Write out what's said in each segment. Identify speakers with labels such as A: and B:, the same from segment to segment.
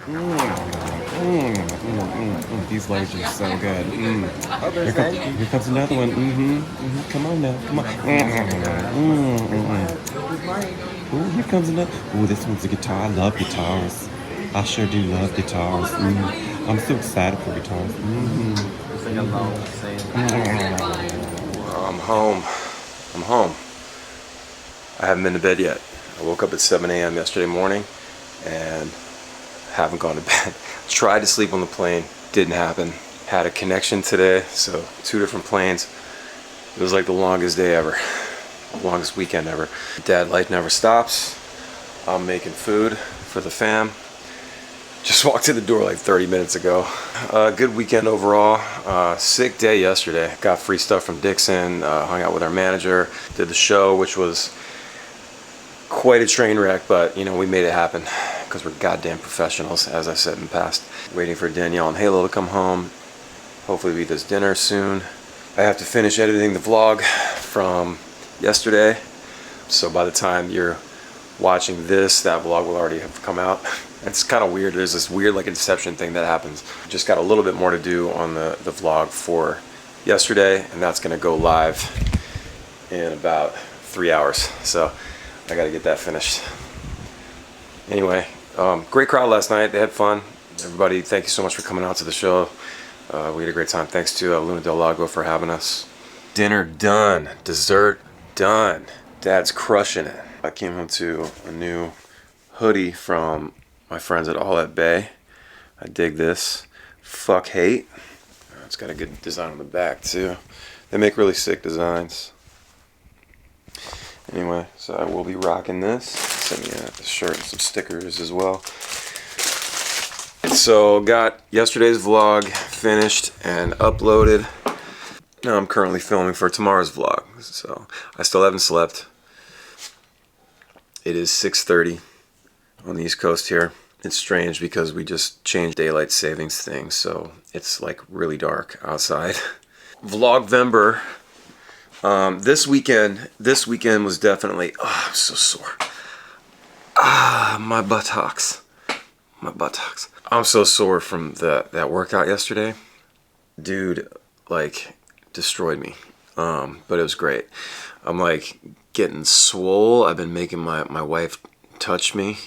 A: These legs are so good. Here comes another one. Come on now. Come on. Ooh, here comes another. Ooh, this one's a guitar. I love guitars. I sure do love guitars. I'm so excited for guitars. I'm home. I'm home. I haven't been to bed yet. I woke up at 7 a.m. yesterday morning and haven't gone to bed. Tried to sleep on the plane, didn't happen. Had a connection today, so 2 different planes. It was like the longest day ever, the longest weekend ever. Dad life never stops. I'm making food for the fam. Just walked in the door like 30 minutes ago. Good weekend overall. Sick day yesterday. Got free stuff from Dixon, hung out with our manager, did the show, which was quite a train wreck, but you know, we made it happen because we're goddamn professionals, as I said in the past. Waiting for Danielle and Halo to come home. Hopefully we eat this dinner soon. I have to finish editing the vlog from yesterday, so by the time you're watching this, that vlog will already have come out. It's kind of weird. There's this weird like inception thing that happens. Just got a little bit more to do on the vlog for yesterday, and that's gonna go live in about 3 hours. So I gotta get that finished. Anyway, great crowd last night. They had fun. Everybody, thank you so much for coming out to the show. We had a great time. Thanks to Luna Del Lago for having us. Dinner done. Dessert done. Dad's crushing it. I came home to a new hoodie from my friends at All at Bay. I dig this. Fuck hate. It's got a good design on the back too. They make really sick designs. Anyway, so I will be rocking this. Sent me a shirt and some stickers as well. So got yesterday's vlog finished and uploaded. Now I'm currently filming for tomorrow's vlog. So I still haven't slept. It is 6:30 on the East Coast here. It's strange because we just changed daylight savings thing, so it's like really dark outside. Vlogvember. This weekend was definitely, oh, I'm so sore. My buttocks. I'm so sore from that workout yesterday. Dude, like, destroyed me. But it was great. I'm like getting swole. I've been making my wife touch me.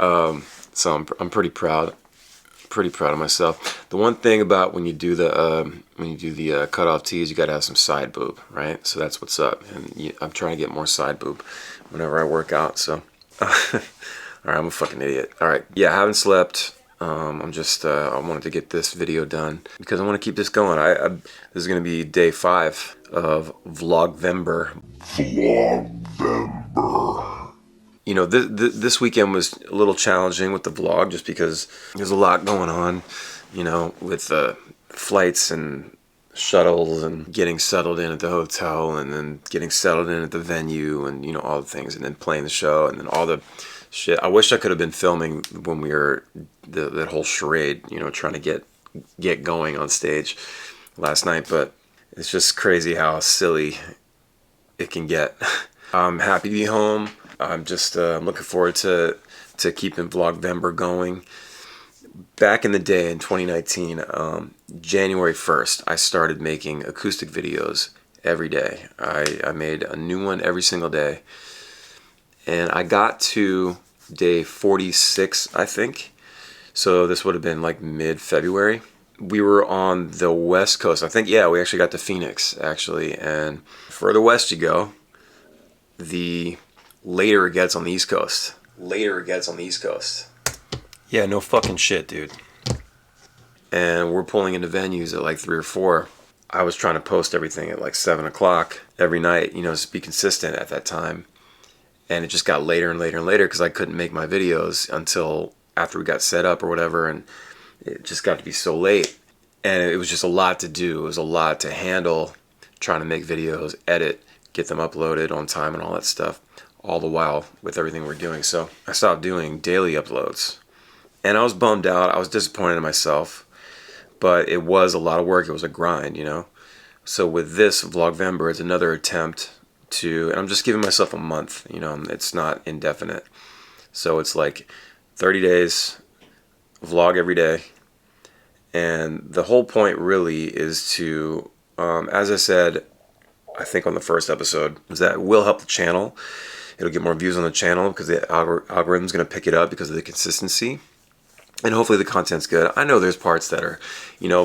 A: So I'm pretty proud. Pretty proud of myself. The one thing about when you do the cutoff tees, you gotta have some side boob, right? So that's what's up. And I'm trying to get more side boob whenever I work out. So, all right, I'm a fucking idiot. All right, yeah, I haven't slept. I'm just I wanted to get this video done because I want to keep this going. This is gonna be day 5 of Vlogvember. You know, this weekend was a little challenging with the vlog just because there's a lot going on, you know, with flights and shuttles and getting settled in at the hotel and then getting settled in at the venue and, you know, all the things, and then playing the show and then all the shit. I wish I could have been filming when we were that whole charade, you know, trying to get going on stage last night, but it's just crazy how silly it can get. I'm happy to be home. I'm just looking forward to keeping Vlogvember going. Back in the day in 2019, January 1st, I started making acoustic videos every day. I made a new one every single day. And I got to day 46, I think. So this would have been like mid-February. We were on the West Coast. I think, yeah, we actually got to Phoenix, actually. And further west you go, the later it gets on the East Coast. Yeah, no fucking shit, dude. And we're pulling into venues at like 3 or 4. I was trying to post everything at like 7 o'clock every night, you know, to be consistent at that time. And it just got later and later and later because I couldn't make my videos until after we got set up or whatever. And it just got to be so late. And it was just a lot to do. It was a lot to handle, trying to make videos, edit, get them uploaded on time and all that stuff, all the while with everything we're doing. So I stopped doing daily uploads. And I was bummed out. I was disappointed in myself. But it was a lot of work. It was a grind, you know. So with this Vlogvember, it's another attempt to, and I'm just giving myself a month, you know, it's not indefinite. So it's like 30 days, vlog every day. And the whole point really is to, as I said, I think on the first episode, is that it will help the channel. It'll get more views on the channel because the algorithm's going to pick it up because of the consistency. And hopefully the content's good. I know there's parts that are,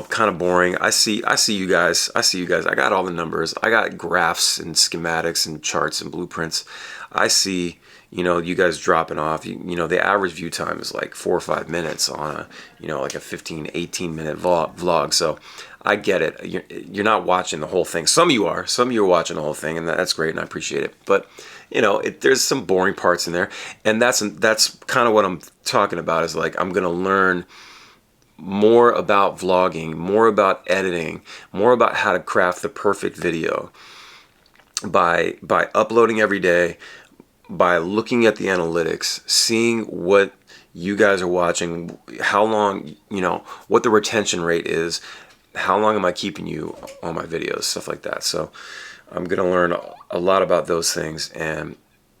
A: kind of boring. I see you guys. I got all the numbers. I got graphs and schematics and charts and blueprints. I see, you guys dropping off. The average view time is like 4 or 5 minutes on a, like a 15, 18-minute vlog. So I get it. You're not watching the whole thing. Some of you are. Some of you are watching the whole thing, and that's great, and I appreciate it. But there's some boring parts in there, and that's kind of what I'm talking about. Is like I'm gonna learn more about vlogging, more about editing, more about how to craft the perfect video by uploading every day, by looking at the analytics, seeing what you guys are watching, how long, what the retention rate is, how long am I keeping you on my videos, stuff like that. So I'm going to learn a lot about those things and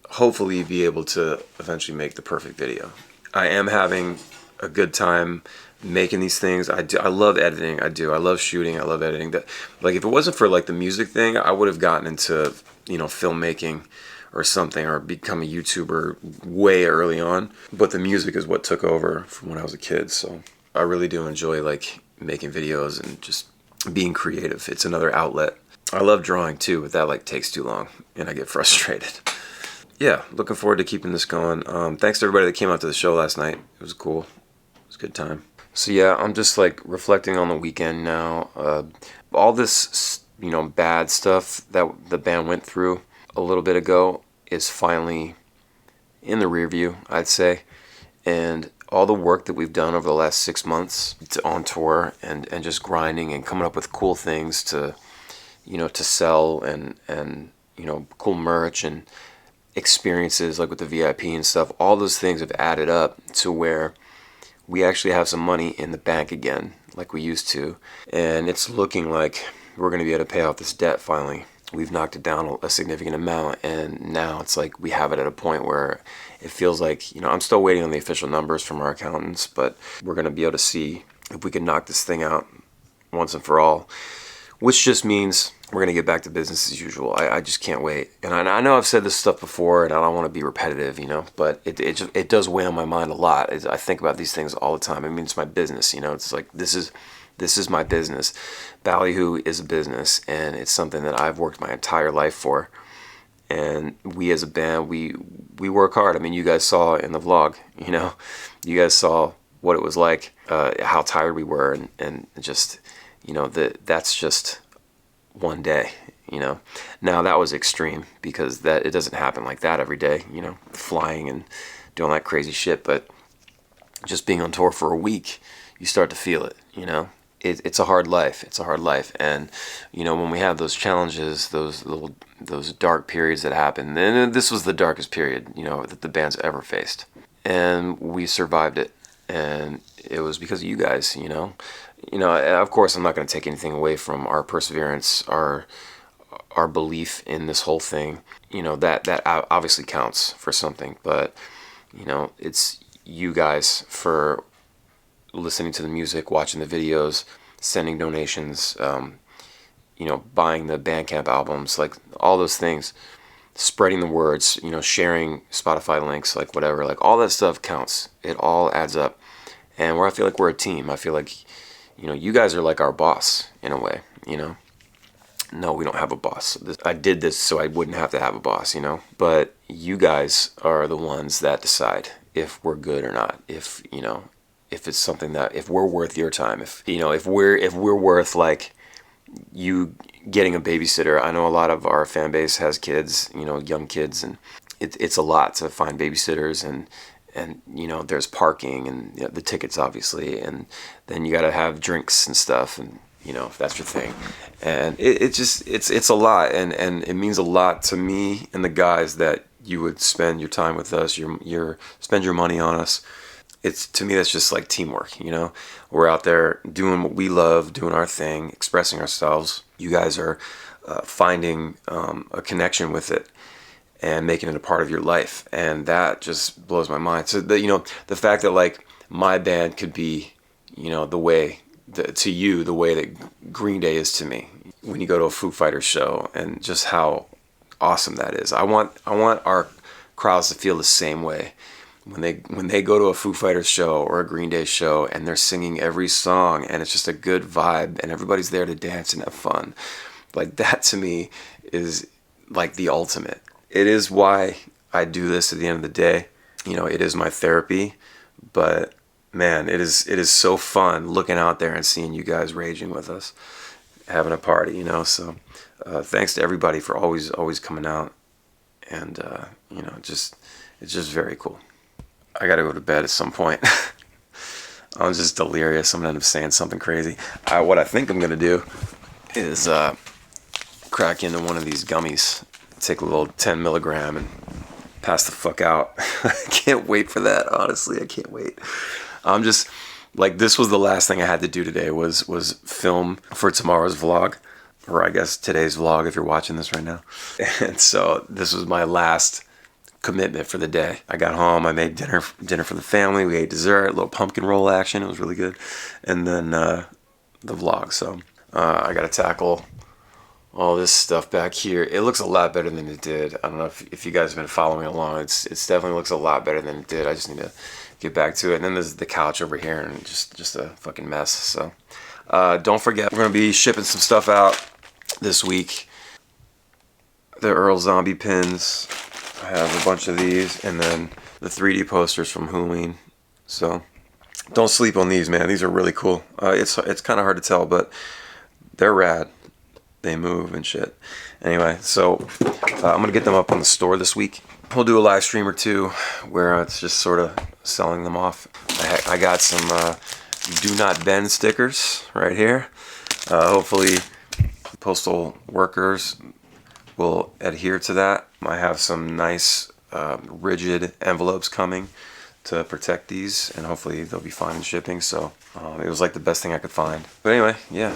A: hopefully be able to eventually make the perfect video. I am having a good time making these things. I love editing. I love shooting. I love editing. Like if it wasn't for like the music thing, I would have gotten into, filmmaking or something, or become a YouTuber way early on. But the music is what took over from when I was a kid. So I really do enjoy like making videos and just being creative. It's another outlet. I love drawing too, but that like takes too long and I get frustrated. Yeah, looking forward to keeping this going. Thanks to everybody that came out to the show last night. It was cool. It was a good time. So yeah, I'm just like reflecting on the weekend now. All this, bad stuff that the band went through a little bit ago is finally in the rear view, I'd say. And all the work that we've done over the last 6 months on tour and just grinding and coming up with cool things to sell and cool merch and experiences like with the VIP and stuff, all those things have added up to where we actually have some money in the bank again like we used to. And it's looking like we're going to be able to pay off this debt finally. We've knocked it down a significant amount, and now it's like we have it at a point where it feels like, I'm still waiting on the official numbers from our accountants, but we're going to be able to see if we can knock this thing out once and for all, which just means we're going to get back to business as usual. I just can't wait. And I know I've said this stuff before, and I don't want to be repetitive, but it does weigh on my mind a lot. I think about these things all the time. I mean, it's my business, It's like, this is my business. Ballyhoo is a business, and it's something that I've worked my entire life for. And we as a band, we work hard. I mean, you guys saw in the vlog, you guys saw what it was like, how tired we were, and just, that's just one day, Now that was extreme because it doesn't happen like that every day, flying and doing that crazy shit. But just being on tour for a week, you start to feel it, It's a hard life. It's a hard life. And, when we have those challenges, those dark periods that happen, and this was the darkest period, that the band's ever faced. And we survived it. And it was because of you guys, Of course, I'm not going to take anything away from our perseverance, our belief in this whole thing. That obviously counts for something. But, it's you guys for listening to the music, watching the videos, sending donations, buying the Bandcamp albums, like all those things, spreading the words, sharing Spotify links, like whatever, like all that stuff counts. It all adds up. And where I feel like we're a team, I feel like, you guys are like our boss in a way, No, we don't have a boss. I did this so I wouldn't have to have a boss, But you guys are the ones that decide if we're good or not, if it's something that, if we're worth your time, if we're worth like you getting a babysitter. I know a lot of our fan base has kids, young kids, and it's a lot to find babysitters, and there's parking and the tickets obviously, and then you got to have drinks and stuff, and if that's your thing, and it's a lot, and it means a lot to me and the guys that you would spend your time with us, spend your money on us. To me, that's just like teamwork, We're out there doing what we love, doing our thing, expressing ourselves. You guys are finding a connection with it. and making it a part of your life. And that just blows my mind. So the fact that like my band could be, to you the way that Green Day is to me when you go to a Foo Fighters show, and just how awesome that is. I want our crowds to feel the same way when they go to a Foo Fighters show or a Green Day show, and they're singing every song, and it's just a good vibe, and everybody's there to dance and have fun. Like, that to me is like the ultimate. It is why I do this at the end of the day. It is my therapy, but man, it is so fun looking out there and seeing you guys raging with us, having a party, So thanks to everybody for always coming out, and it's just very cool. I gotta go to bed at some point. I'm just delirious. I'm gonna end up saying something crazy. What I think I'm gonna do is crack into one of these gummies, take a little 10 milligram and pass the fuck out. I can't wait for that. Honestly, I can't wait. I'm just like, this was the last thing I had to do today was film for tomorrow's vlog, or I guess today's vlog if you're watching this right now. And so this was my last commitment for the day. I got home, I made dinner for the family, we ate dessert, a little pumpkin roll action, it was really good, and then the vlog. So I gotta tackle all this stuff back here. It looks a lot better than it did. I don't know if you guys have been following along. It's definitely looks a lot better than it did. I just need to get back to it. And then there's the couch over here, and just a fucking mess. So don't forget, we're gonna be shipping some stuff out this week. The Earl Zombie pins, I have a bunch of these, and then the 3D posters from Howi. So don't sleep on these, man. These are really cool. It's kind of hard to tell, but they're rad. They move and shit. Anyway, so I'm gonna get them up on the store this week. We'll do a live stream or two where it's just sort of selling them off. I got some Do Not Bend stickers right here. Hopefully postal workers will adhere to that. I have some nice rigid envelopes coming to protect these, and hopefully they'll be fine in shipping. So it was like the best thing I could find. But anyway, yeah,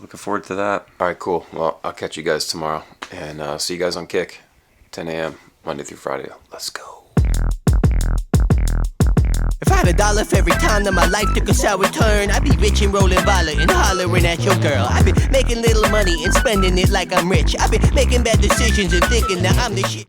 A: looking forward to that. All right, cool. Well, I'll catch you guys tomorrow, and see you guys on Kick, 10 a.m. Monday through Friday. Let's go.
B: If I had $1 for every time that my life took a sour turn, I'd be rich and rolling baller and hollering at your girl. I'd be making little money and spending it like I'm rich. I'd be making bad decisions and thinking that I'm the shit.